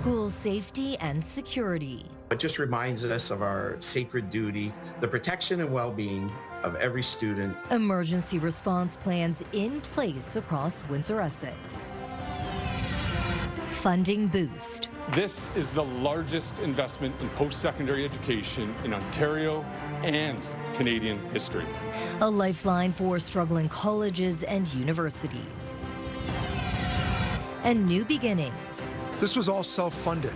school safety and security. It just reminds us of our sacred duty, the protection and well-being of every student. Emergency response plans in place across Windsor, Essex. Funding boost. This is the largest investment in post-secondary education in Ontario and Canadian history. A lifeline for struggling colleges and universities. And new beginnings. This was all self-funded.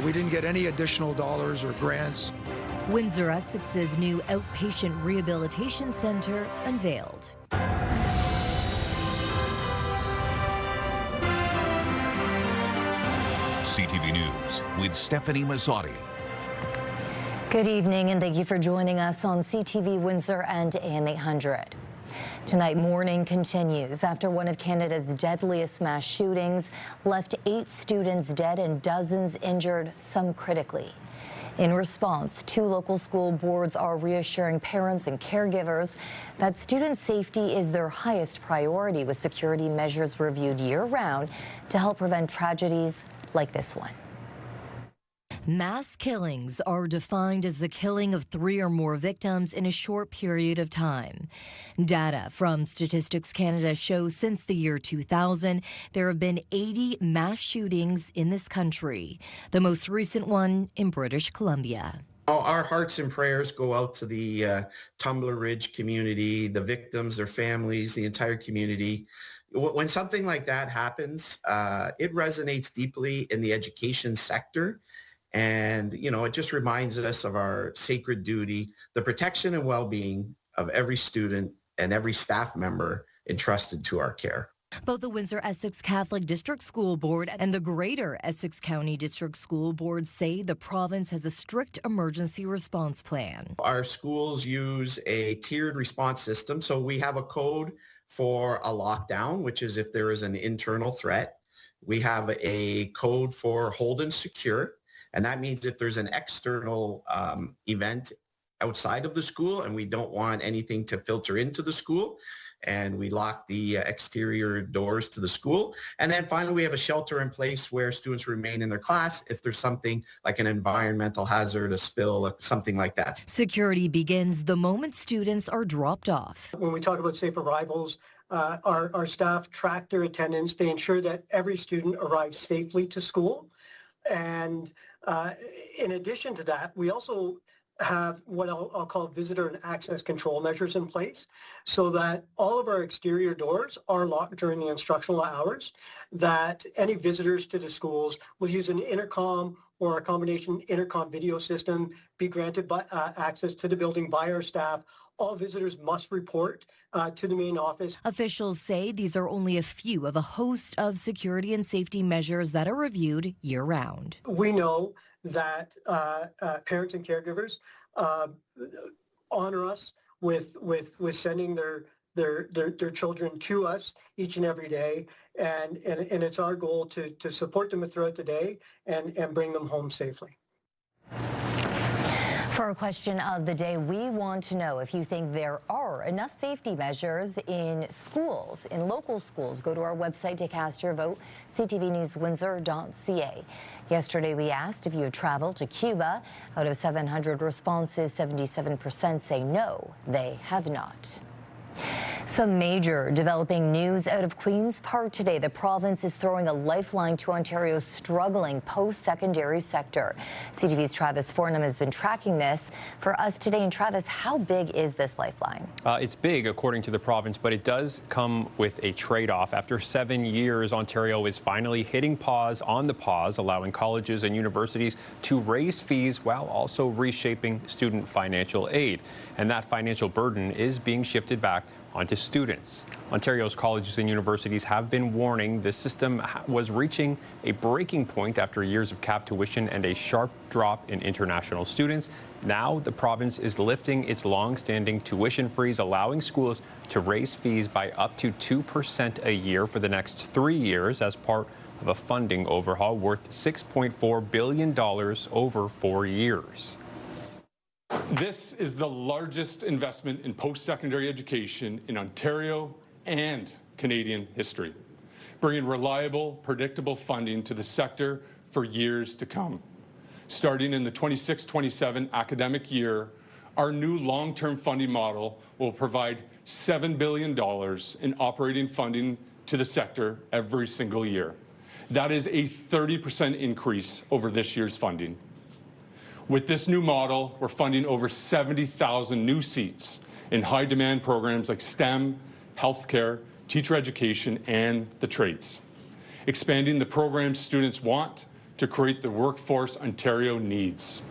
We didn't get any additional dollars or grants. Windsor Essex's new outpatient rehabilitation center unveiled. CTV News with Stefanie Masotti. Good evening and thank you for joining us on CTV Windsor and AM 800. Tonight, mourning continues after one of Canada's deadliest mass shootings left 8 students dead and dozens injured, some critically. In response, 2 local school boards are reassuring parents and caregivers that student safety is their highest priority, with security measures reviewed year-round to help prevent tragedies like this one. Mass killings are defined as the killing of 3 or more victims in a short period of time. Data from Statistics Canada shows since the year 2000, there have been 80 mass shootings in this country, the most recent one in British Columbia. Our hearts and prayers go out to the Tumbler Ridge community, the victims, their families, the entire community. When something like that happens, it resonates deeply in the education sector. And, it just reminds us of our sacred duty, the protection and well-being of every student and every staff member entrusted to our care. Both the Windsor Essex Catholic District School Board and the Greater Essex County District School Board say the province has a strict emergency response plan. Our schools use a tiered response system. So we have a code for a lockdown, which is if there is an internal threat. We have a code for hold and secure. And that means if there's an external event outside of the school and we don't want anything to filter into the school, and we lock the exterior doors to the school. And then finally, we have a shelter in place where students remain in their class if there's something like an environmental hazard, a spill, something like that. Security begins the moment students are dropped off. When we talk about safe arrivals, our staff track their attendance. They ensure that every student arrives safely to school. And in addition to that, we also have what I'll call visitor and access control measures in place so that all of our exterior doors are locked during the instructional hours, that any visitors to the schools will use an intercom or a combination intercom video system be granted by, access to the building by our staff. All visitors must report to the main office. Officials say these are only a few of a host of security and safety measures that are reviewed year-round. We know that parents and caregivers honor us with sending their children to us each and every day, and it's our goal to support them throughout the day and bring them home safely. For our question of the day, we want to know if you think there are enough safety measures in schools, in local schools. Go to our website to cast your vote, ctvnewswindsor.ca. Yesterday, we asked if you have traveled to Cuba. Out of 700 responses, 77% say no, they have not. Some major developing news out of Queen's Park today. The province is throwing a lifeline to Ontario's struggling post-secondary sector. CTV's Travis Fornham has been tracking this for us today. And Travis, how big is this lifeline? It's big, according to the province, but it does come with a trade-off. After 7 years, Ontario is finally hitting pause on the pause, allowing colleges and universities to raise fees while also reshaping student financial aid. And that financial burden is being shifted back onto students. Ontario's colleges and universities have been warning the system was reaching a breaking point after years of capped tuition and a sharp drop in international students. Now the province is lifting its long-standing tuition freeze, allowing schools to raise fees by up to 2% a year for the next 3 years as part of a funding overhaul worth $6.4 billion over 4 years. This is the largest investment in post-secondary education in Ontario and Canadian history, bringing reliable, predictable funding to the sector for years to come. Starting in the 26-27 academic year, our new long-term funding model will provide $7 billion in operating funding to the sector every single year. That is a 30% increase over this year's funding. With this new model, we're funding over 70,000 new seats in high-demand programs like STEM, healthcare, teacher education, and the trades, expanding the programs students want to create the workforce Ontario needs.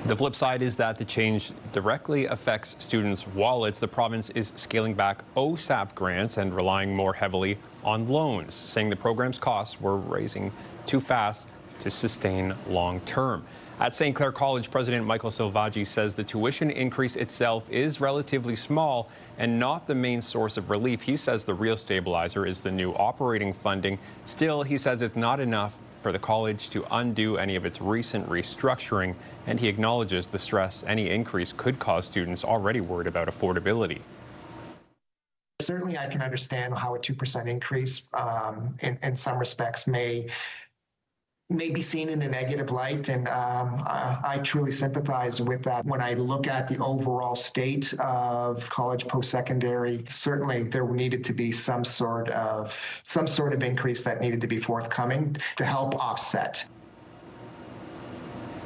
The flip side is that the change directly affects students' wallets. The province is scaling back OSAP grants and relying more heavily on loans, saying the program's costs were rising too fast to sustain long term. At St. Clair College, President Michael Silvaggi says the tuition increase itself is relatively small and not the main source of relief. He says the real stabilizer is the new operating funding. Still, he says it's not enough for the college to undo any of its recent restructuring, and he acknowledges the stress any increase could cause students already worried about affordability. Certainly, I can understand how a 2% increase in some respects may be seen in a negative light, and I truly sympathize with that. When I look at the overall state of college post-secondary, certainly there needed to be some sort of increase that needed to be forthcoming to help offset.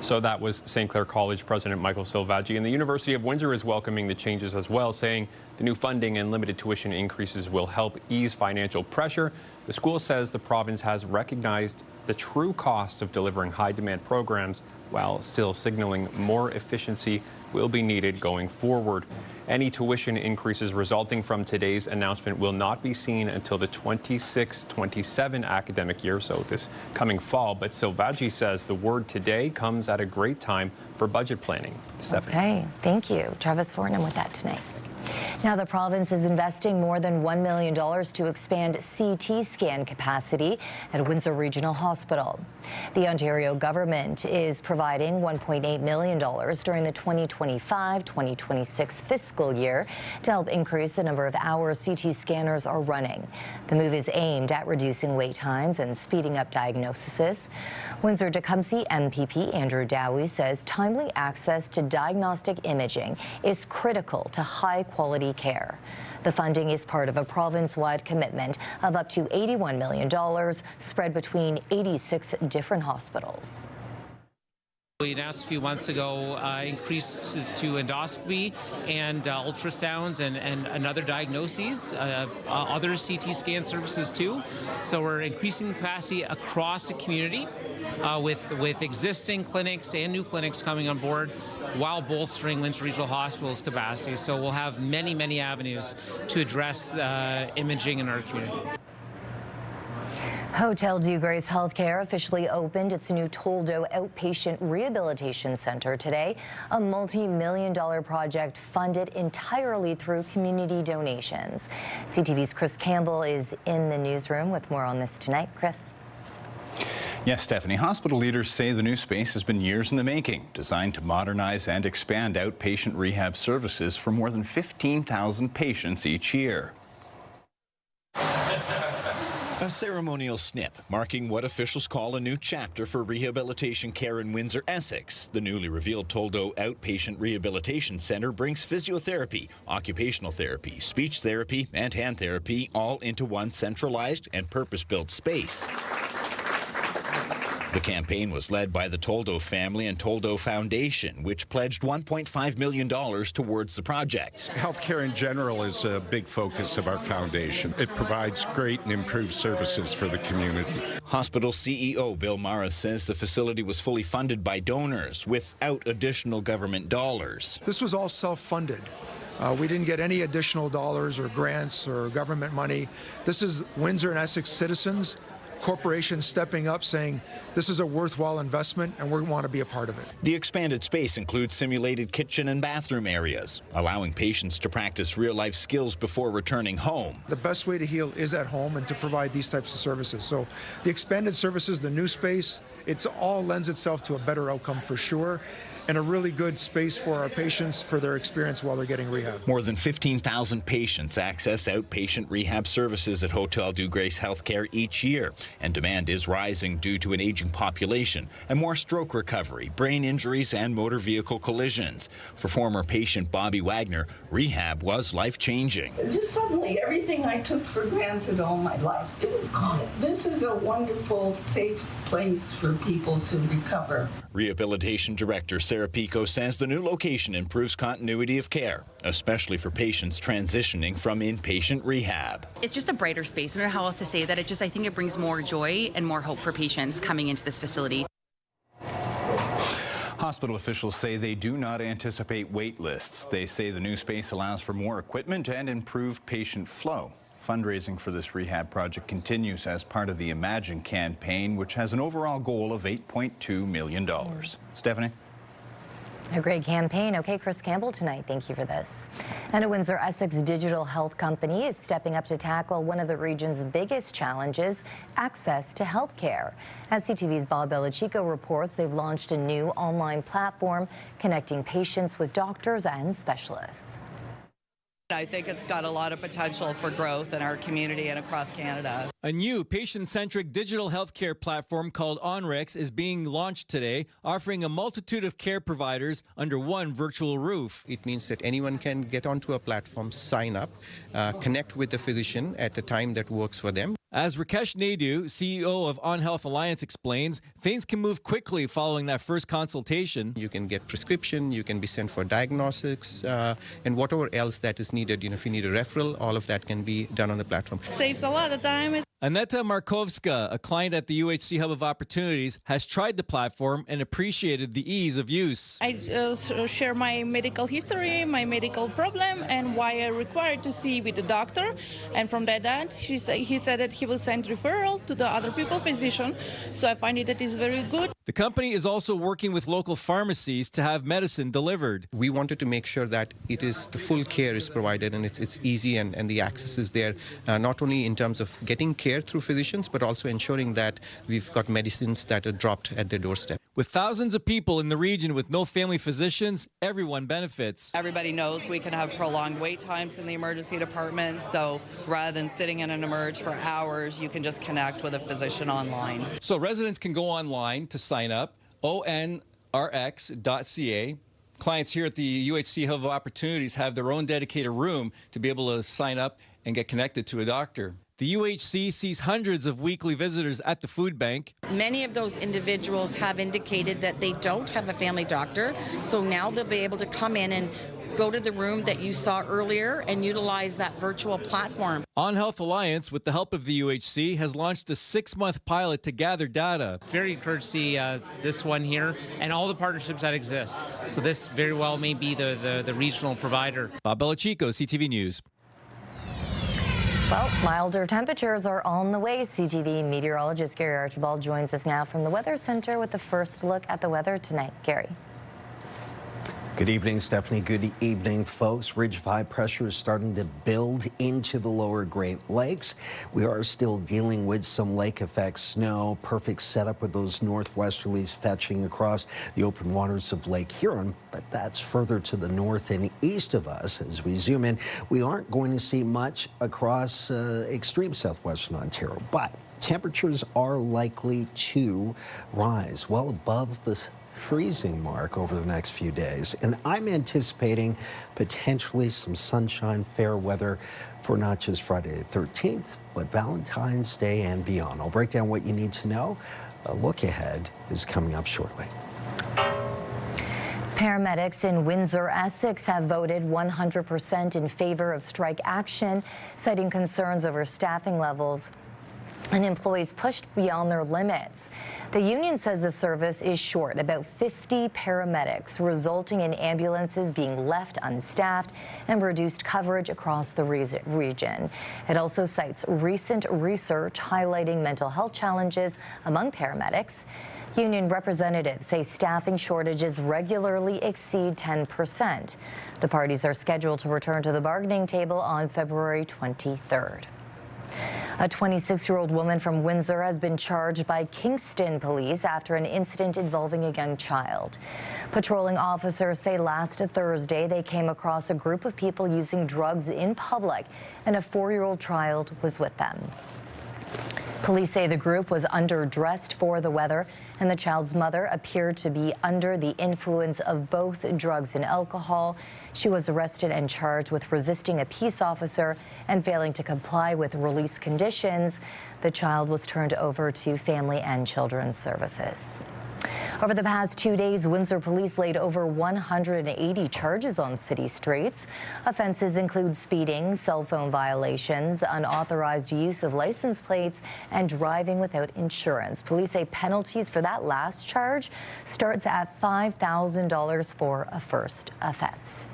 So that was St. Clair College President Michael Silvaggi, and the University of Windsor is welcoming the changes as well, saying the new funding and limited tuition increases will help ease financial pressure. The school says the province has recognized the true cost of delivering high-demand programs while still signaling more efficiency will be needed going forward. Any tuition increases resulting from today's announcement will not be seen until the 26-27 academic year, so this coming fall. But Silvaggi says the word today comes at a great time for budget planning. Stefanie. Okay, thank you. Travis Fortnum with that tonight. Now, the province is investing more than $1 million to expand CT scan capacity at Windsor Regional Hospital. The Ontario government is providing $1.8 million during the 2025-2026 fiscal year to help increase the number of hours CT scanners are running. The move is aimed at reducing wait times and speeding up diagnoses. Windsor-Tecumseh MPP Andrew Dowie says timely access to diagnostic imaging is critical to high-quality care. The funding is part of a province-wide commitment of up to $81 million spread between 86 different hospitals. We announced a few months ago increases to endoscopy and ultrasounds and other diagnoses, other CT scan services too. So we're increasing capacity across the community with existing clinics and new clinics coming on board while bolstering Windsor Regional Hospital's capacity. So we'll have many, many avenues to address imaging in our community. Hotel Dieu Grace Healthcare officially opened its new Toldo Outpatient Rehabilitation Center today, a multi-million-dollar project funded entirely through community donations. CTV's Chris Campbell is in the newsroom with more on this tonight. Chris. Yes, Stephanie. Hospital leaders say the new space has been years in the making, designed to modernize and expand outpatient rehab services for more than 15,000 patients each year. A ceremonial snip marking what officials call a new chapter for rehabilitation care in Windsor, Essex. The newly revealed Toldo Outpatient Rehabilitation Centre brings physiotherapy, occupational therapy, speech therapy, and hand therapy all into one centralized and purpose-built space. The campaign was led by the Toldo family and Toldo Foundation, which pledged $1.5 million towards the project. Healthcare in general is a big focus of our foundation. It provides great and improved services for the community. Hospital CEO Bill Mara says the facility was fully funded by donors without additional government dollars. This was all self-funded. We didn't get any additional dollars or grants or government money. This is Windsor and Essex citizens, corporations stepping up saying this is a worthwhile investment and we want to be a part of it. The expanded space includes simulated kitchen and bathroom areas, allowing patients to practice real-life skills before returning home. The best way to heal is at home and to provide these types of services. So the expanded services, the new space, it all lends itself to a better outcome for sure. and a really good space for our patients for their experience while they're getting rehab. More than 15,000 patients access outpatient rehab services at Hotel du Grace Healthcare each year, and demand is rising due to an aging population and more stroke recovery, brain injuries, and motor vehicle collisions. For former patient Bobby Wagner, rehab was life-changing. Just suddenly, everything I took for granted all my life, it was gone. This is a wonderful, safe place for people to recover. Rehabilitation Director Sarah Pico says the new location improves continuity of care, especially for patients transitioning from inpatient rehab. It's just a brighter space. I don't know how else to say that. I think it brings more joy and more hope for patients coming into this facility. Hospital officials say they do not anticipate wait lists. They say the new space allows for more equipment and improved patient flow. Fundraising for this rehab project continues as part of the Imagine campaign, which has an overall goal of $8.2 million. Stefanie? A great campaign. Okay, Chris Campbell tonight. Thank you for this. And a Windsor Essex digital health company is stepping up to tackle one of the region's biggest challenges, access to health care. As CTV's Bob Belichico reports, they've launched a new online platform connecting patients with doctors and specialists. I think it's got a lot of potential for growth in our community and across Canada. A new patient-centric digital healthcare platform called OnRx is being launched today, offering a multitude of care providers under one virtual roof. It means that anyone can get onto a platform, sign up, connect with the physician at a time that works for them. As Rakesh Naidu, CEO of On Health Alliance, explains, things can move quickly following that first consultation. You can get prescription, you can be sent for diagnostics, and whatever else that is needed. If you need a referral, all of that can be done on the platform. Saves a lot of time. Aneta Markovska, a client at the UHC Hub of Opportunities, has tried the platform and appreciated the ease of use. I share my medical history, my medical problem, and why I required to see with the doctor. And from that, he said that he will send referrals to the other physician. So I find it that is very good. The company is also working with local pharmacies to have medicine delivered. We wanted to make sure that the full care is provided and it's easy and the access is there, not only in terms of getting care through physicians, but also ensuring that we've got medicines that are dropped at their doorstep. With thousands of people in the region with no family physicians, everyone benefits. Everybody knows we can have prolonged wait times in the emergency department, so rather than sitting in an emerge for hours, you can just connect with a physician online. So residents can go online to sign up, onrx.ca. Clients here at the UHC Hub of Opportunities have their own dedicated room to be able to sign up and get connected to a doctor. The UHC sees hundreds of weekly visitors at the food bank. Many of those individuals have indicated that they don't have a family doctor, so now they'll be able to come in and go to the room that you saw earlier and utilize that virtual platform. On Health Alliance, with the help of the UHC, has launched a 6-month pilot to gather data. Very encouraged to see this one here and all the partnerships that exist. So this very well may be the regional provider. Bob Belichico, CTV News. Well, milder temperatures are on the way. CTV meteorologist Gary Archibald joins us now from the Weather Center with the first look at the weather tonight. Gary. Good evening, Stephanie. Good evening, folks. Ridge of high pressure is starting to build into the lower Great Lakes. We are still dealing with some lake effect snow. Perfect setup with those northwesterlies fetching across the open waters of Lake Huron, but that's further to the north and east of us. As we zoom in, we aren't going to see much across extreme southwestern Ontario, but temperatures are likely to rise well above the freezing mark over the next few days. And I'm anticipating potentially some sunshine, fair weather for not just Friday the 13th, but Valentine's Day and beyond. I'll break down what you need to know. A look ahead is coming up shortly. Paramedics in Windsor, Essex have voted 100% in favor of strike action, citing concerns over staffing levels and employees pushed beyond their limits. The union says the service is short about 50 paramedics, resulting in ambulances being left unstaffed and reduced coverage across the region. It also cites recent research highlighting mental health challenges among paramedics. Union representatives say staffing shortages regularly exceed 10%. The parties are scheduled to return to the bargaining table on February 23rd. A 26-year-old woman from Windsor has been charged by Kingston police after an incident involving a young child. Patrolling officers say last Thursday they came across a group of people using drugs in public, and a 4-year-old child was with them. Police say the group was underdressed for the weather, and the child's mother appeared to be under the influence of both drugs and alcohol. She was arrested and charged with resisting a peace officer and failing to comply with release conditions. The child was turned over to Family and Children's Services. Over the past 2 days, Windsor police laid over 180 charges on city streets. Offenses include speeding, cell phone violations, unauthorized use of license plates, and driving without insurance. Police say penalties for that last charge starts at $5,000 for a first offense.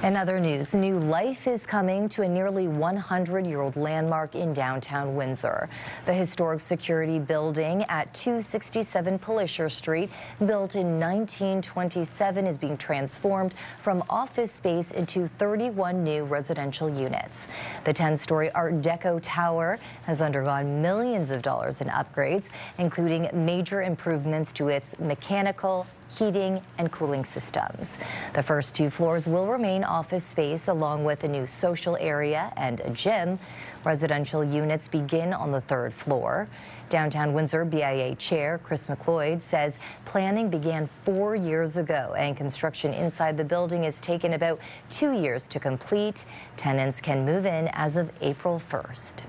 In other news, new life is coming to a nearly 100-year-old landmark in downtown Windsor. The historic security building at 267 Palisher Street, built in 1927, is being transformed from office space into 31 new residential units. The 10-story Art Deco tower has undergone millions of dollars in upgrades, including major improvements to its mechanical, heating, and cooling systems. The first 2 floors will remain office space, along with a new social area and a gym. Residential units begin on the 3rd floor. Downtown Windsor BIA Chair Chris McLeod says planning began 4 years ago, and construction inside the building has taken about 2 years to complete. Tenants can move in as of April 1st.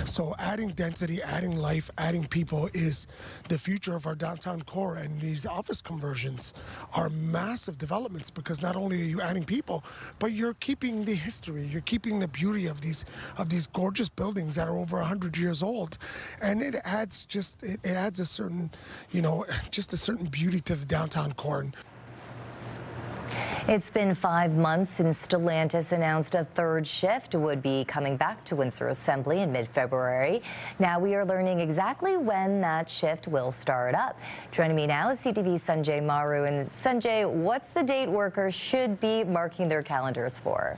So adding density, adding life, adding people is the future of our downtown core, and these office conversions are massive developments because not only are you adding people, but you're keeping the history, you're keeping the beauty of these gorgeous buildings that are over 100 years old, and it adds a certain, just a certain beauty to the downtown core. It's been 5 months since Stellantis announced a 3rd shift would be coming back to Windsor Assembly in mid-February. Now we are learning exactly when that shift will start up. Joining me now is CTV's Sanjay Maru. And Sanjay, what's the date workers should be marking their calendars for?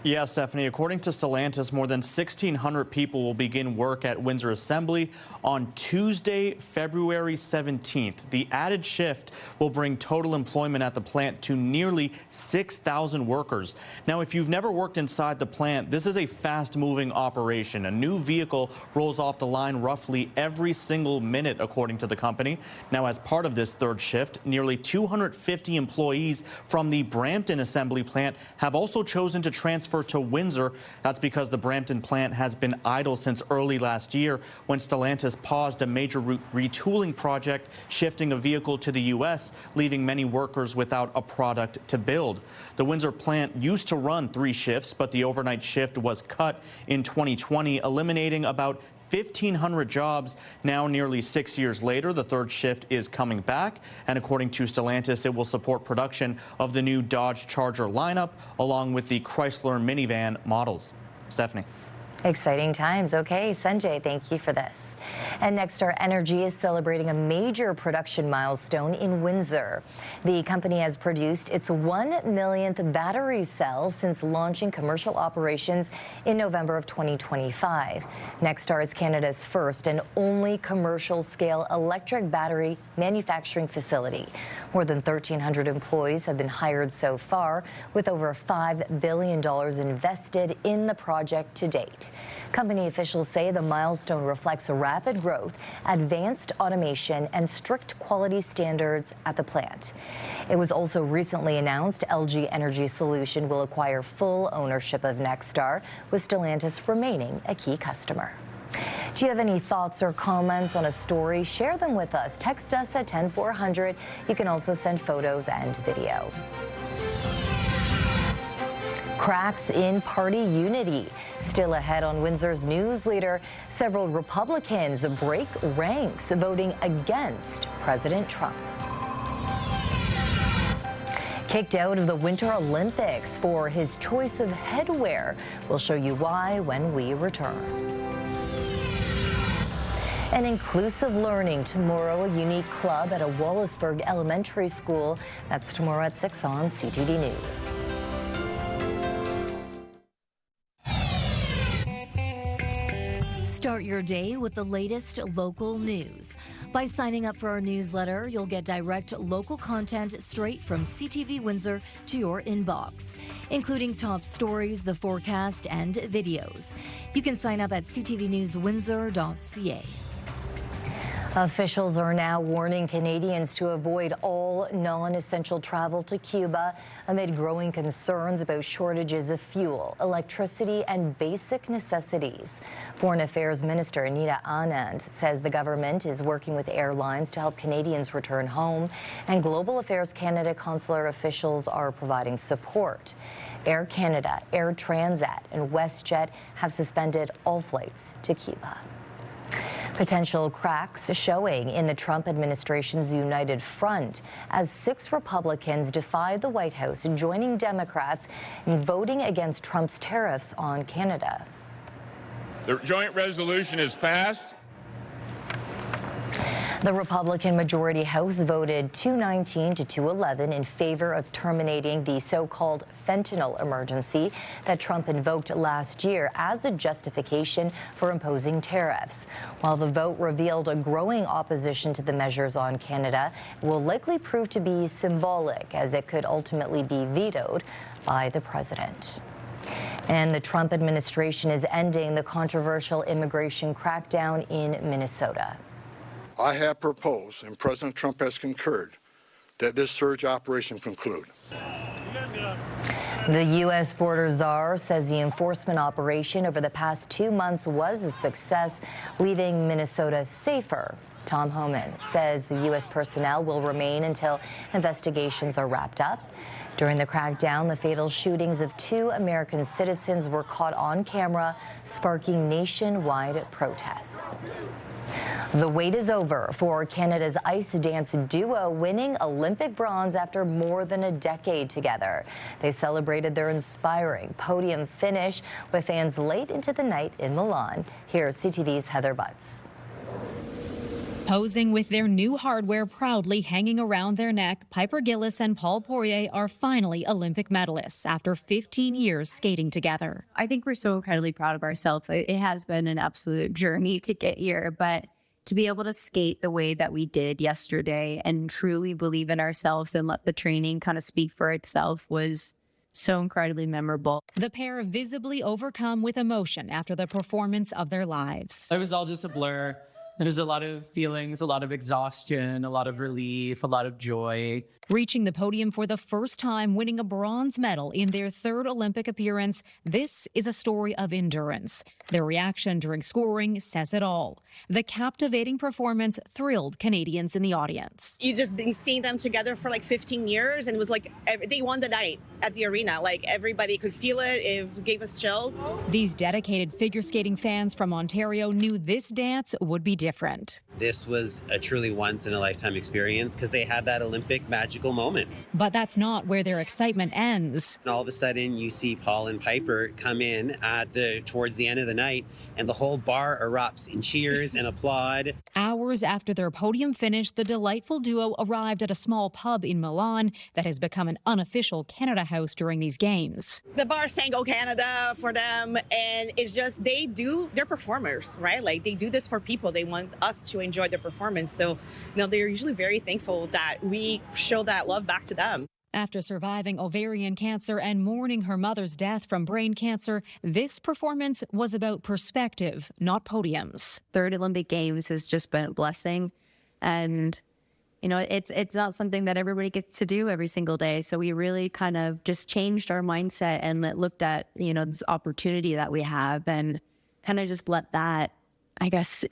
Yeah, Stefanie, according to Stellantis, more than 1,600 people will begin work at Windsor Assembly on Tuesday, February 17th. The added shift will bring total employment at the plant to nearly 6,000 workers. Now, if you've never worked inside the plant, this is a fast-moving operation. A new vehicle rolls off the line roughly every single minute, according to the company. Now, as part of this 3rd shift, nearly 250 employees from the Brampton Assembly plant have also chosen to transfer to Windsor. That's because the Brampton plant has been idle since early last year, when Stellantis paused a major retooling project, shifting a vehicle to the U.S., leaving many workers without a product to build. The Windsor plant used to run 3 shifts, but the overnight shift was cut in 2020, eliminating about 1,500 jobs. Now, nearly 6 years later, the 3rd shift is coming back, and according to Stellantis, it will support production of the new Dodge Charger lineup, along with the Chrysler minivan models. Stefanie. Exciting times. Okay, Sanjay, thank you for this. And Nexstar Energy is celebrating a major production milestone in Windsor. The company has produced its 1 millionth battery cell since launching commercial operations in November of 2025. Nexstar is Canada's first and only commercial-scale electric battery manufacturing facility. More than 1,300 employees have been hired so far, with over $5 billion invested in the project to date. Company officials say the milestone reflects a rapid growth, advanced automation, and strict quality standards at the plant. It was also recently announced LG Energy Solution will acquire full ownership of Nexstar, with Stellantis remaining a key customer. Do you have any thoughts or comments on a story? Share them with us. Text us at 10400. You can also send photos and video. Cracks in party unity. Still ahead on Windsor's news leader, several Republicans break ranks, voting against President Trump. Kicked out of the Winter Olympics for his choice of headwear. We'll show you why when we return. And inclusive learning tomorrow, a unique club at a Wallaceburg elementary school. That's tomorrow at 6 on CTV News. Start your day with the latest local news. By signing up for our newsletter, you'll get direct local content straight from CTV Windsor to your inbox, including top stories, the forecast, and videos. You can sign up at ctvnewswindsor.ca. Officials are now warning Canadians to avoid all non-essential travel to Cuba amid growing concerns about shortages of fuel, electricity, and basic necessities. Foreign Affairs Minister Anita Anand says the government is working with airlines to help Canadians return home, and Global Affairs Canada consular officials are providing support. Air Canada, Air Transat, and WestJet have suspended all flights to Cuba. Potential cracks showing in the Trump administration's united front as 6 Republicans defied the White House, joining Democrats in voting against Trump's tariffs on Canada. The joint resolution is passed. The Republican majority House voted 219 to 211 in favor of terminating the so-called fentanyl emergency that Trump invoked last year as a justification for imposing tariffs. While the vote revealed a growing opposition to the measures on Canada, it will likely prove to be symbolic, as it could ultimately be vetoed by the president. And the Trump administration is ending the controversial immigration crackdown in Minnesota. I have proposed, and President Trump has concurred, that this surge operation conclude. The U.S. border czar says the enforcement operation over the past 2 months was a success, leaving Minnesota safer. Tom Homan says the U.S. personnel will remain until investigations are wrapped up. During the crackdown, the fatal shootings of 2 American citizens were caught on camera, sparking nationwide protests. The wait is over for Canada's ice dance duo, winning Olympic bronze after more than a decade together. They celebrated their inspiring podium finish with fans late into the night in Milan. Here's CTV's Heather Butts. Posing with their new hardware proudly hanging around their neck, Piper Gillis and Paul Poirier are finally Olympic medalists after 15 years skating together. I think we're so incredibly proud of ourselves. It has been an absolute journey to get here, but to be able to skate the way that we did yesterday and truly believe in ourselves and let the training kind of speak for itself was so incredibly memorable. The pair visibly overcome with emotion after the performance of their lives. It was all just a blur. There's a lot of feelings, a lot of exhaustion, a lot of relief, a lot of joy. Reaching the podium for the first time, winning a bronze medal in their 3rd Olympic appearance, this is a story of endurance. Their reaction during scoring says it all. The captivating performance thrilled Canadians in the audience. You just been seeing them together for like 15 years, and it was like they won the night at the arena. Like everybody could feel it. It gave us chills. These dedicated figure skating fans from Ontario knew this dance would be different. This was a truly once-in-a-lifetime experience because they had that Olympic magical moment. But that's not where their excitement ends. And all of a sudden, you see Paul and Piper come in towards the end of the night, and the whole bar erupts in cheers and applaud. Hours after their podium finish, the delightful duo arrived at a small pub in Milan that has become an unofficial Canada house during these games. The bar sang "Go Canada" for them, and it's just they're performers, right? Like they do this for people. They want us to enjoy their performance. So, they're usually very thankful that we show that love back to them. After surviving ovarian cancer and mourning her mother's death from brain cancer, this performance was about perspective, not podiums. 3rd Olympic Games has just been a blessing. And, it's not something that everybody gets to do every single day. So we really kind of just changed our mindset and looked at, this opportunity that we have and kind of just let that, I guess,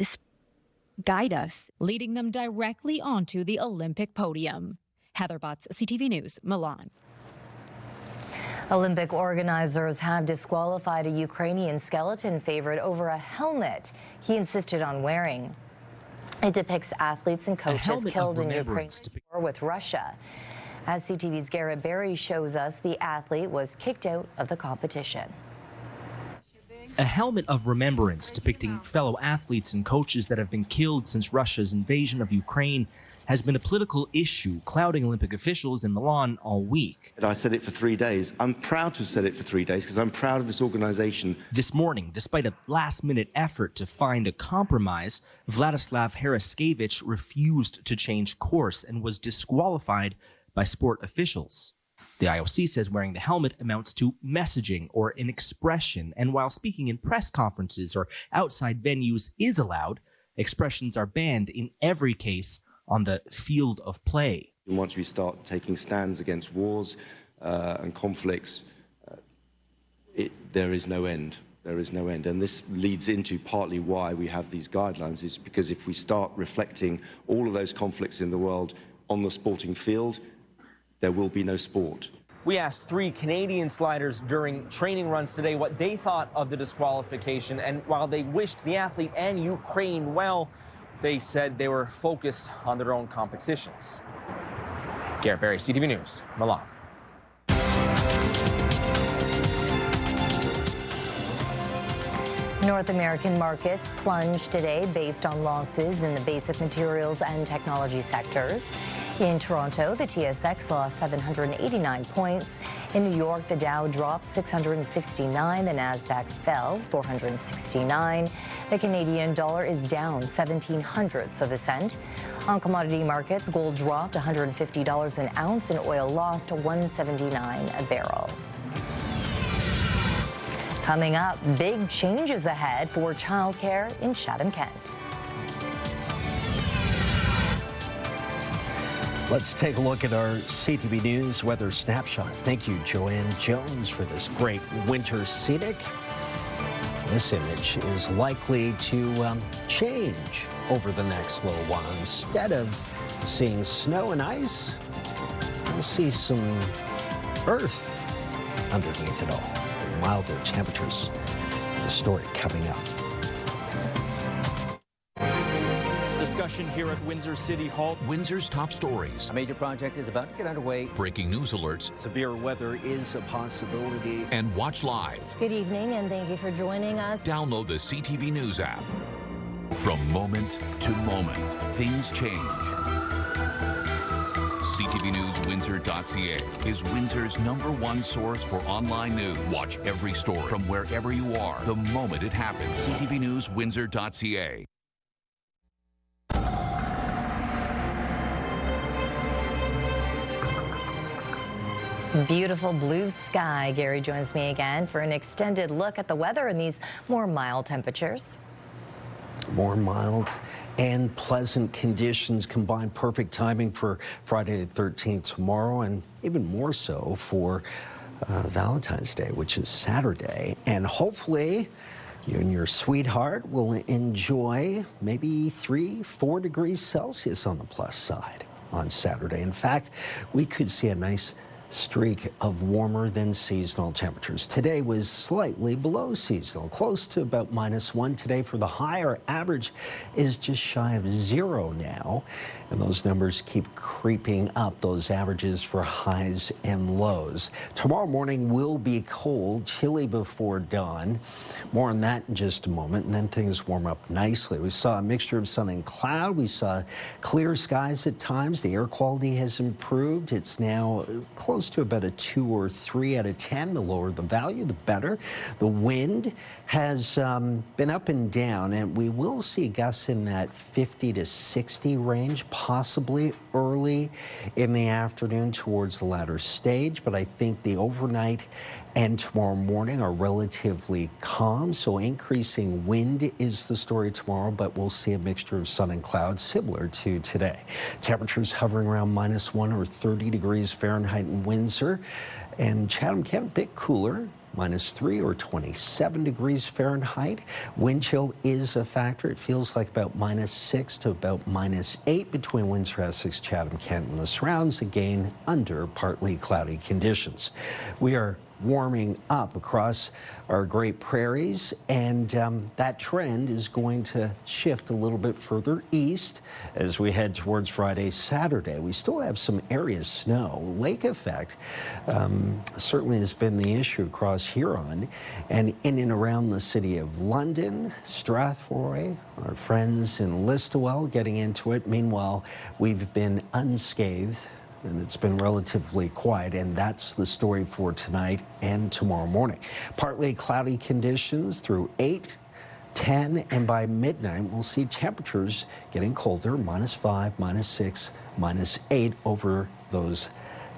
guide us. Leading them directly onto the Olympic podium. Heather Butts, CTV News, Milan. Olympic organizers have disqualified a Ukrainian skeleton favorite over a helmet he insisted on wearing. It depicts athletes and coaches killed in Ukraine's war with Russia. As CTV's Garrett Berry shows us, the athlete was kicked out of the competition. A helmet of remembrance depicting fellow athletes and coaches that have been killed since Russia's invasion of Ukraine has been a political issue clouding Olympic officials in Milan all week. I said it for 3 days. I'm proud to have said it for 3 days because I'm proud of this organization. This morning, despite a last-minute effort to find a compromise, Vladislav Haraskevich refused to change course and was disqualified by sport officials. The IOC says wearing the helmet amounts to messaging or an expression, and while speaking in press conferences or outside venues is allowed, expressions are banned in every case on the field of play. And once we start taking stands against wars and conflicts, there is no end. There is no end. And this leads into partly why we have these guidelines, is because if we start reflecting all of those conflicts in the world on the sporting field, there will be no sport. We asked 3 Canadian sliders during training runs today what they thought of the disqualification, and while they wished the athlete and Ukraine well, they said they were focused on their own competitions. Garrett Berry, CTV News, Milan. North American markets plunged today based on losses in the basic materials and technology sectors. In Toronto, the TSX lost 789 points. In New York, the Dow dropped 669. The Nasdaq fell 469. The Canadian dollar is down 0.17 of a cent. On commodity markets, gold dropped $150 an ounce and oil lost $179 a barrel. Coming up, big changes ahead for childcare in Chatham-Kent. Let's take a look at our CTV News weather snapshot. Thank you, Joanne Jones, for this great winter scenic. This image is likely to change over the next little while. Instead of seeing snow and ice, we'll see some earth underneath it all. Milder temperatures. The story coming up. Discussion here at Windsor City Hall. Windsor's top stories. A major project is about to get underway. Breaking news alerts. Severe weather is a possibility. And watch live. Good evening, and thank you for joining us. Download the CTV News app. From moment to moment, things change. CTVNewsWindsor.ca is Windsor's #1 source for online news. Watch every story from wherever you are, the moment it happens. CTVNewsWindsor.ca. Beautiful blue sky. Gary joins me again for an extended look at the weather and these more mild temperatures. More mild and pleasant conditions combined. Perfect timing for Friday the 13th tomorrow, and even more so for Valentine's Day, which is Saturday. And hopefully you and your sweetheart will enjoy maybe 3-4 degrees Celsius on the plus side on Saturday. In fact, we could see a nice streak of warmer than seasonal temperatures. Today was slightly below seasonal, close to about -1 today for the high. Our average is just shy of 0 now, and those numbers keep creeping up, those averages for highs and lows. Tomorrow morning will be cold, chilly before dawn. More on that in just a moment, and then things warm up nicely. We saw a mixture of sun and cloud. We saw clear skies at times. The air quality has improved. It's now close to about a 2 or 3 out of 10. The lower the value, the better. The wind has been up and down, and we will see gusts in that 50 to 60 range, possibly early in the afternoon towards the latter stage. But I think the overnight and tomorrow morning are relatively calm, so increasing wind is the story tomorrow, but we'll see a mixture of sun and clouds similar to today. Temperatures hovering around -1 or 30 degrees Fahrenheit in Windsor, and Chatham-Kent a bit cooler, -3 or 27 degrees Fahrenheit. Wind chill is a factor. It feels like about -6 to about -8 between Windsor, Essex, Chatham-Kent, and the surrounds, again under partly cloudy conditions. We are warming up across our Great Prairies, and that trend is going to shift a little bit further east as we head towards Friday, Saturday. We still have some areas snow. Lake effect certainly has been the issue across Huron and in and around the city of London, Strathroy, our friends in Listowel getting into it. Meanwhile, we've been unscathed, and it's been relatively quiet, and that's the story for tonight and tomorrow morning. Partly cloudy conditions through 8, 10, and by midnight, we'll see temperatures getting colder, -5, -6, -8 over those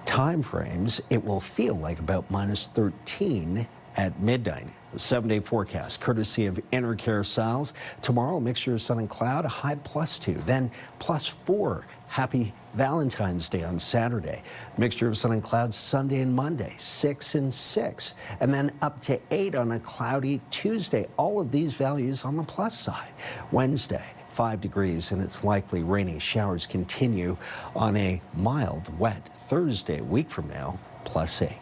time frames. It will feel like about -13 at midnight. The 7-day forecast, courtesy of Intercare Sales. Tomorrow, a mixture of sun and cloud, a high +2, then +4. Happy Valentine's Day on Saturday. Mixture of sun and clouds Sunday and Monday, 6 and 6. And then up to 8 on a cloudy Tuesday. All of these values on the plus side. Wednesday, 5 degrees, and it's likely rainy showers continue on a mild, wet Thursday. A week from now, +8.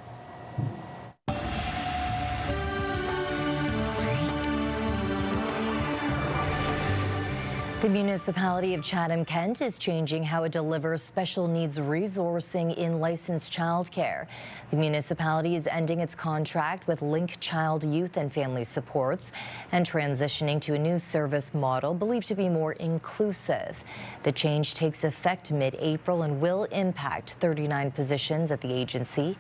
The municipality of Chatham-Kent is changing how it delivers special needs resourcing in licensed childcare. The municipality is ending its contract with Link Child Youth and Family Supports and transitioning to a new service model believed to be more inclusive. The change takes effect mid-April and will impact 39 positions at the agency.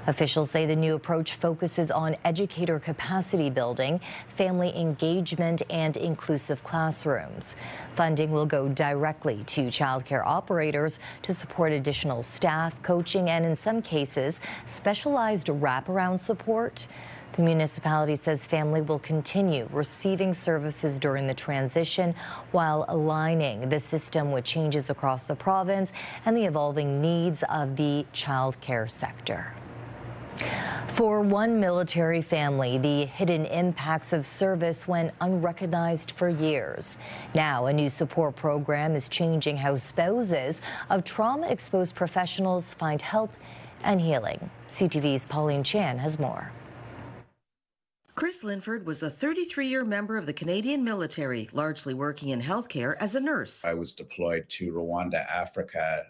Officials say the new approach focuses on educator capacity building, family engagement, and inclusive classrooms. Funding will go directly to childcare operators to support additional staff, coaching, and in some cases, specialized wraparound support. The municipality says family will continue receiving services during the transition while aligning the system with changes across the province and the evolving needs of the childcare sector. For one military family, the hidden impacts of service went unrecognized for years. Now, a new support program is changing how spouses of trauma-exposed professionals find help and healing. CTV's Pauline Chan has more. Chris Linford was a 33-year member of the Canadian military, largely working in healthcare as a nurse. I was deployed to Rwanda, Africa,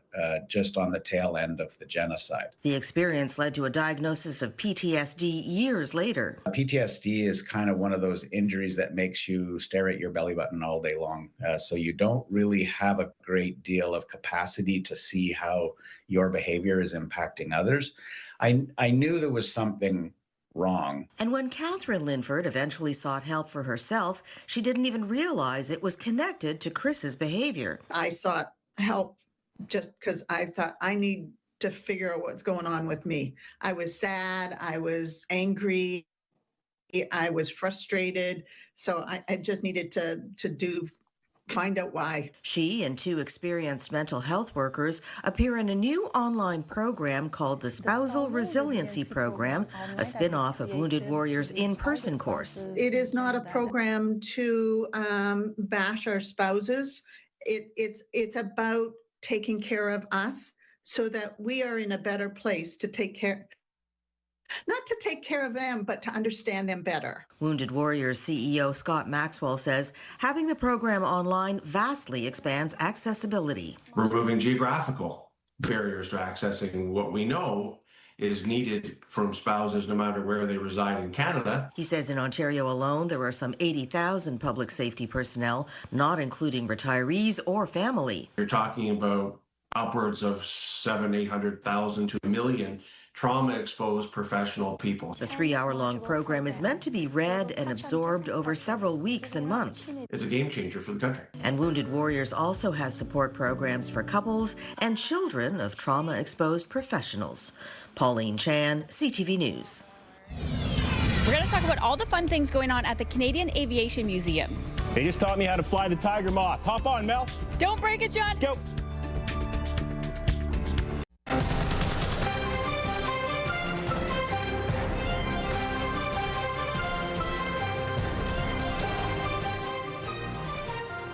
just on the tail end of the genocide. The experience led to a diagnosis of PTSD years later. PTSD is kind of one of those injuries that makes you stare at your belly button all day long. So you don't really have a great deal of capacity to see how your behavior is impacting others. I knew there was something wrong. And when Catherine Linford eventually sought help for herself, she didn't even realize it was connected to Chris's behavior. I sought help just because I thought I need to figure out what's going on with me. I was sad, I was angry, I was frustrated, so I just needed to find out why. She and 2 experienced mental health workers appear in a new online program called the Spousal Resiliency Program, a spin-off of Wounded Warriors in-person course. It is not a program to bash our spouses. It's about taking care of us so that we are in a better place to take care, not to take care of them, but to understand them better. Wounded Warriors CEO Scott Maxwell says having the program online vastly expands accessibility. Removing geographical barriers to accessing what we know is needed from spouses no matter where they reside in Canada. He says in Ontario alone, there are some 80,000 public safety personnel, not including retirees or family. You're talking about upwards of 800,000 to 1 million trauma-exposed professional people. The 3-hour-long program is meant to be read and absorbed over several weeks and months. It's a game changer for the country. And Wounded Warriors also has support programs for couples and children of trauma-exposed professionals. Pauline Chan, CTV News. We're going to talk about all the fun things going on at the Canadian Aviation Museum. They just taught me how to fly the Tiger Moth. Hop on, Mel. Don't break it, John. Go.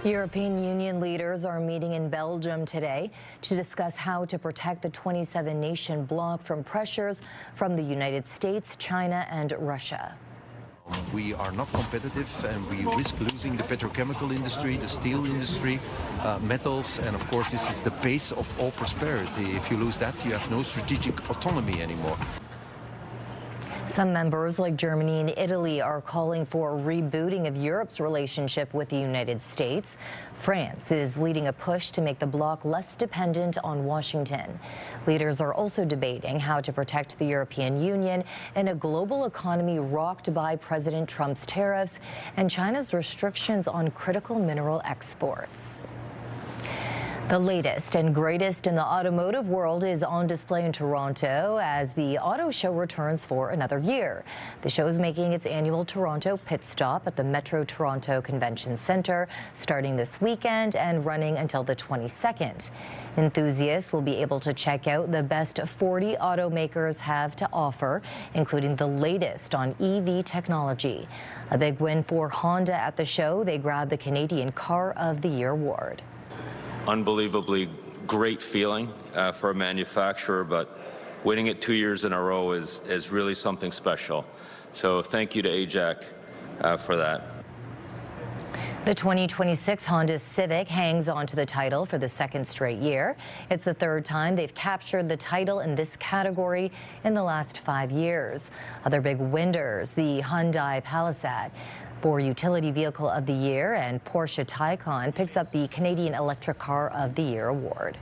European Union leaders are meeting in Belgium today to discuss how to protect the 27-nation bloc from pressures from the United States, China, and Russia. We are not competitive and we risk losing the petrochemical industry, the steel industry, metals, and of course this is the base of all prosperity. If you lose that, you have no strategic autonomy anymore. Some members like Germany and Italy are calling for a rebooting of Europe's relationship with the United States. France is leading a push to make the bloc less dependent on Washington. Leaders are also debating how to protect the European Union in a global economy rocked by President Trump's tariffs and China's restrictions on critical mineral exports. The latest and greatest in the automotive world is on display in Toronto as the auto show returns for another year. The show is making its annual Toronto pit stop at the Metro Toronto Convention Centre starting this weekend and running until the 22nd. Enthusiasts will be able to check out the best 40 automakers have to offer, including the latest on EV technology. A big win for Honda at the show. They grabbed the Canadian Car of the Year award. Unbelievably great feeling for a manufacturer, but winning it 2 years in a row is really something special. So thank you to AJAC for that. The 2026 Honda Civic hangs on to the title for the second straight year. It's the third time they've captured the title in this category in the last 5 years. Other big winners, the Hyundai Palisade for Utility Vehicle of the Year, and Porsche Taycan picks up the Canadian Electric Car of the Year award.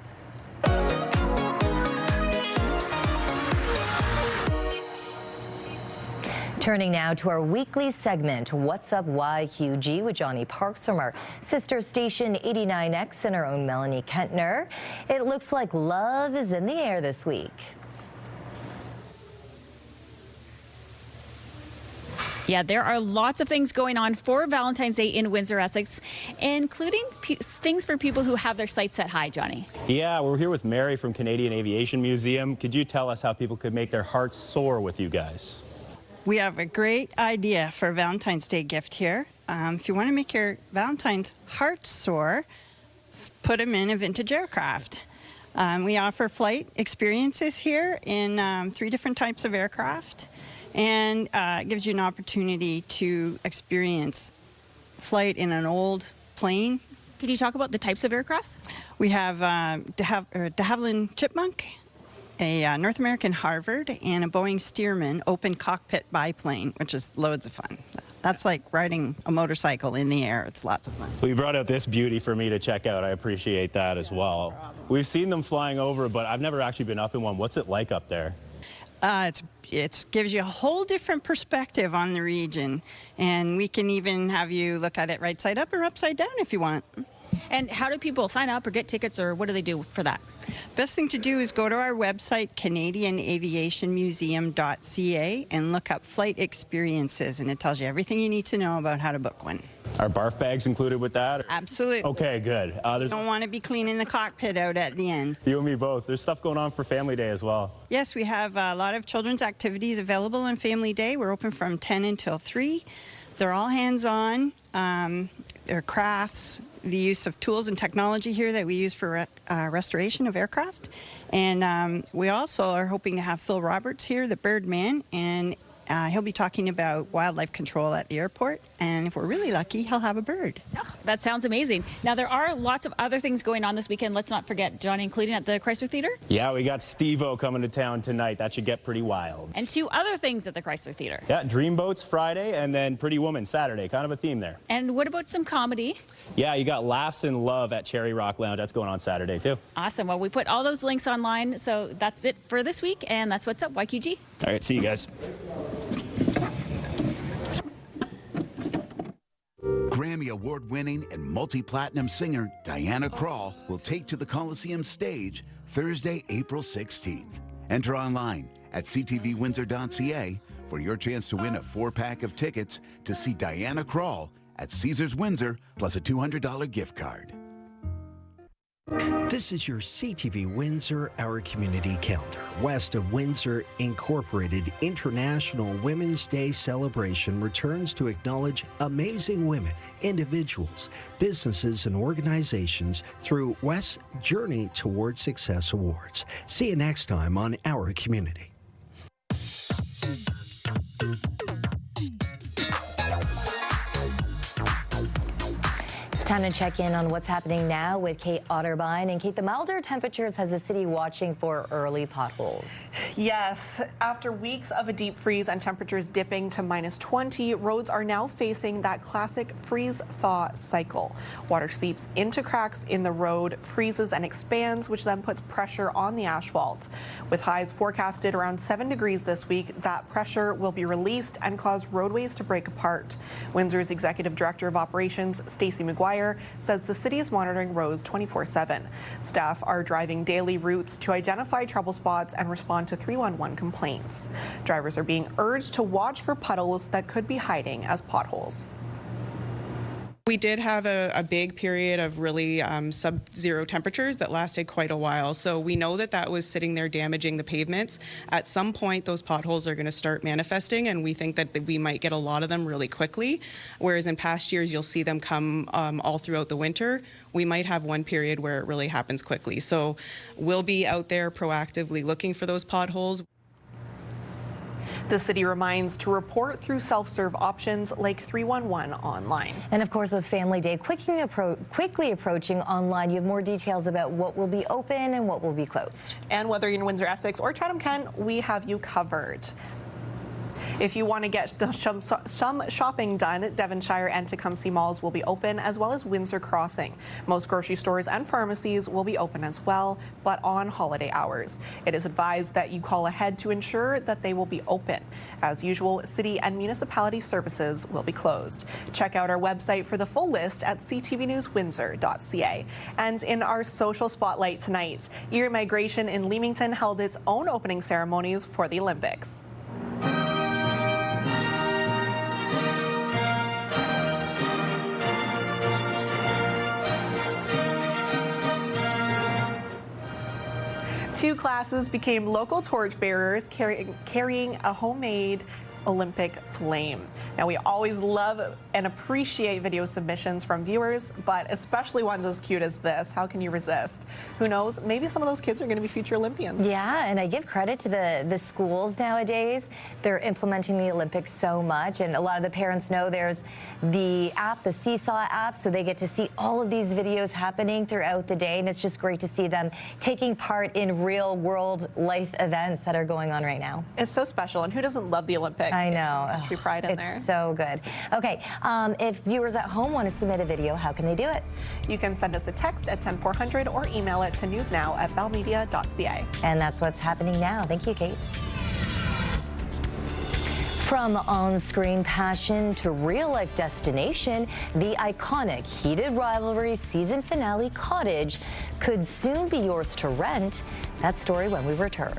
Turning now to our weekly segment, What's Up YQG, with Johnny Parks from our sister station 89X and our own Melanie Kentner. It looks like love is in the air this week. Yeah, there are lots of things going on for Valentine's Day in Windsor, Essex, including things for people who have their sights set high, Johnny. Yeah, we're here with Mary from Canadian Aviation Museum. Could you tell us how people could make their hearts soar with you guys? We have a great idea for a Valentine's Day gift here. If you want to make your Valentine's heart soar, put them in a vintage aircraft. We offer flight experiences here in 3 different types of aircraft, and it gives you an opportunity to experience flight in an old plane. Can you talk about the types of aircrafts? We have de Havilland Chipmunk, a North American Harvard, and a Boeing Stearman open cockpit biplane, which is loads of fun. That's like riding a motorcycle in the air. It's lots of fun. Well, you brought out this beauty for me to check out. I appreciate that as well. We've seen them flying over, but I've never actually been up in one. What's it like up there? It gives you a whole different perspective on the region, and we can even have you look at it right side up or upside down if you want. And how do people sign up or get tickets, or what do they do for that? Best thing to do is go to our website, canadianaviationmuseum.ca, and look up flight experiences, and it tells you everything you need to know about how to book one. Are barf bags included with that? Or? Absolutely. Okay, good. Don't want to be cleaning the cockpit out at the end. You and me both. There's stuff going on for Family Day as well. Yes, we have a lot of children's activities available on Family Day. We're open from 10 until 3. They're all hands-on. They're crafts, the use of tools and technology here that we use for restoration of aircraft. And we also are hoping to have Phil Roberts here, the Birdman, and he'll be talking about wildlife control at the airport. And if we're really lucky, he'll have a bird. Oh, that sounds amazing. Now, there are lots of other things going on this weekend. Let's not forget, Johnny, including at the Chrysler Theatre. Yeah, we got Steve-O coming to town tonight. That should get pretty wild. And 2 other things at the Chrysler Theatre. Yeah, Dreamboats Friday and then Pretty Woman Saturday. Kind of a theme there. And what about some comedy? Yeah, you got Laughs and Love at Cherry Rock Lounge. That's going on Saturday, too. Awesome. Well, we put all those links online. So that's it for this week. And that's What's Up, YQG. All right, see you guys. Grammy Award-winning and multi-platinum singer Diana Krall will take to the Coliseum stage Thursday, April 16th. Enter online at ctvwindsor.ca for your chance to win a 4-pack of tickets to see Diana Krall at Caesars Windsor plus a $200 gift card. This is your CTV Windsor Our Community Calendar. West of Windsor Incorporated International Women's Day celebration returns to acknowledge amazing women, individuals, businesses, and organizations through West's Journey Toward Success Awards. See you next time on Our Community. Time to check in on what's happening now with Kate Otterbein. And Kate, the milder temperatures has the city watching for early potholes. Yes, after weeks of a deep freeze and temperatures dipping to -20, roads are now facing that classic freeze-thaw cycle. Water seeps into cracks in the road, freezes and expands, which then puts pressure on the asphalt. With highs forecasted around 7 degrees this week, that pressure will be released and cause roadways to break apart. Windsor's Executive Director of Operations, Stacey McGuire, says the city is monitoring roads 24/7. Staff are driving daily routes to identify trouble spots and respond to 311 complaints. Drivers are being urged to watch for puddles that could be hiding as potholes. We did have a big period of really sub-zero temperatures that lasted quite a while. So we know that that was sitting there damaging the pavements. At some point, those potholes are going to start manifesting, and we think that we might get a lot of them really quickly. Whereas in past years, you'll see them come all throughout the winter. We might have one period where it really happens quickly. So we'll be out there proactively looking for those potholes. The city reminds to report through self-serve options like 311 online. And of course, with Family Day quickly approaching online, you have more details about what will be open and what will be closed. And whether you're in Windsor, Essex, or Chatham-Kent, we have you covered. If you want to get some shopping done, Devonshire and Tecumseh malls will be open, as well as Windsor Crossing. Most grocery stores and pharmacies will be open as well, but on holiday hours. It is advised that you call ahead to ensure that they will be open. As usual, city and municipality services will be closed. Check out our website for the full list at ctvnewswindsor.ca. And in our social spotlight tonight, Erie Migration in Leamington held its own opening ceremonies for the Olympics. Two classes became local torchbearers carrying a homemade Olympic flame. Now, we always love and appreciate video submissions from viewers, but especially ones as cute as this. How can you resist? Who knows? Maybe some of those kids are going to be future Olympians. Yeah, and I give credit to the schools nowadays. They're implementing the Olympics so much, and a lot of the parents know there's the app, the Seesaw app, so they get to see all of these videos happening throughout the day, and it's just great to see them taking part in real world life events that are going on right now. It's so special, and who doesn't love the Olympics? I know. Some country pride in there. It's so good. Okay, if viewers at home want to submit a video, how can they do it? You can send us a text at 10400 or email it to newsnow@bellmedia.ca. And that's what's happening now. Thank you, Kate. From on-screen passion to real-life destination, the iconic heated rivalry season finale Cottage could soon be yours to rent. That story when we return.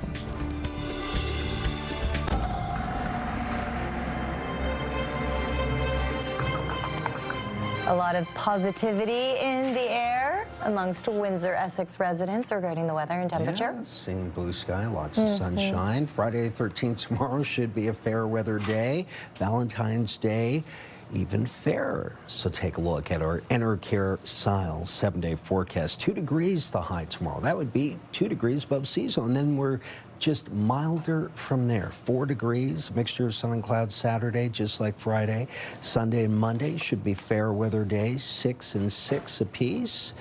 A lot of positivity in the air amongst Windsor, Essex residents regarding the weather and temperature. Yeah, seeing blue sky, lots of sunshine. Friday the 13th tomorrow should be a fair weather day. Valentine's Day, even fairer. So take a look at our Enercare Sile 7-day forecast. 2 degrees the high tomorrow. That would be 2 degrees above seasonal. And then we're just milder from there. 4 degrees, mixture of sun and clouds Saturday, just like Friday. Sunday and Monday should be fair weather days, 6 and 6 apiece.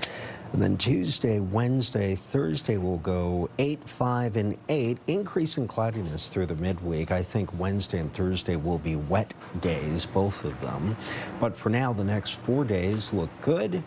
And then Tuesday, Wednesday, Thursday will go 8, 5, and 8. Increase in cloudiness through the midweek. I think Wednesday and Thursday will be wet days, both of them. But for now, the next 4 days look good.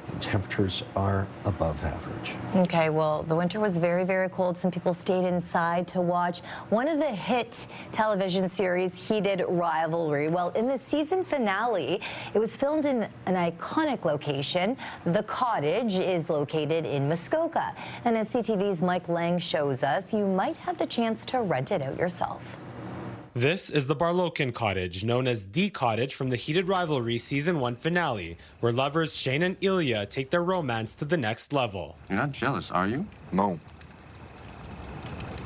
And temperatures are above average. Okay, well, the winter was very, very cold. Some people stayed inside to watch one of the hit television series, Heated Rivalry. Well, in the season finale, it was filmed in an iconic location. The Cottage is located in Muskoka. And as CTV's Mike Lang shows us, you might have the chance to rent it out yourself. This is the Barlokin Cottage, known as the Cottage from the heated rivalry Season 1 finale, where lovers Shane and Ilya take their romance to the next level. You're not jealous, are you? No.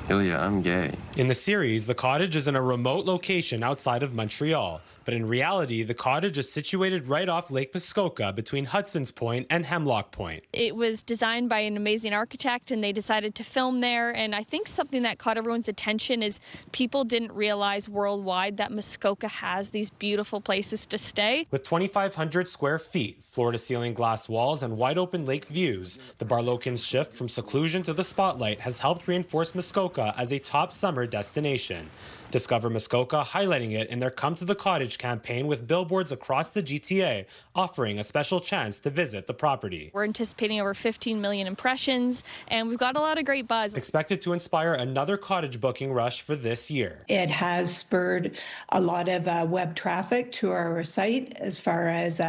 Ilya, I'm gay. In the series, the cottage is in a remote location outside of Montreal, but in reality, the cottage is situated right off Lake Muskoka between Hudson's Point and Hemlock Point. It was designed by an amazing architect, and they decided to film there. And I think something that caught everyone's attention is people didn't realize worldwide that Muskoka has these beautiful places to stay. With 2,500 square feet, floor-to-ceiling glass walls, and wide-open lake views, the Barlokin's shift from seclusion to the spotlight has helped reinforce Muskoka as a top summer destination. Discover Muskoka highlighting it in their Come to the Cottage campaign with billboards across the GTA, offering a special chance to visit the property. We're anticipating over 15 million impressions, and we've got a lot of great buzz. Expected to inspire another cottage booking rush for this year. It has spurred a lot of web traffic to our site, as far as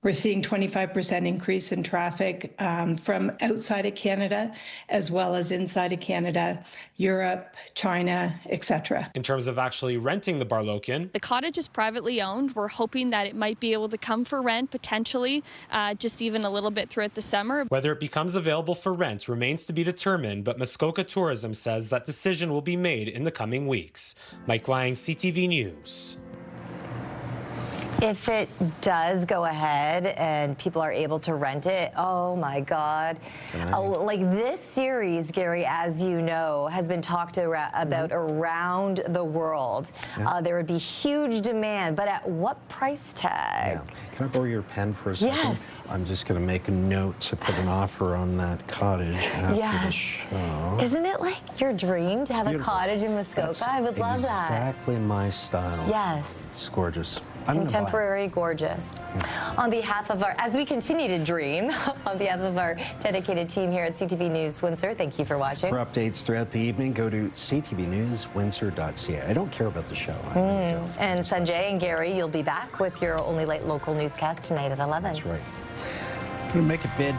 we're seeing 25% increase in traffic from outside of Canada, as well as inside of Canada, Europe, China, etc. In terms of actually renting the Barlokin, the cottage is privately owned. We're hoping that it might be able to come for rent, potentially, just even a little bit throughout the summer. Whether it becomes available for rent remains to be determined, but Muskoka Tourism says that decision will be made in the coming weeks. Mike Lang, CTV News. If it does go ahead and people are able to rent it, oh my God. Like this series, Gary, as you know, has been talked about around the world. Yeah. There would be huge demand, but at what price tag? Yeah. Can I borrow your pen for a second? Yes. I'm just going to make a note to put an offer on that cottage after the show. Isn't it like your dream to have beautiful. A cottage in Muskoka? That's I would love that. Exactly my style. Yes. It's gorgeous. Contemporary, gorgeous. Yeah. On behalf of as we continue to dream, on behalf of our dedicated team here at CTV News Windsor, thank you for watching. For updates throughout the evening, go to ctvnewswindsor.ca. I don't care about the show. I really don't. And Sanjay and Gary, you'll be back with your only late local newscast tonight at 11. That's right. Gonna make a bid.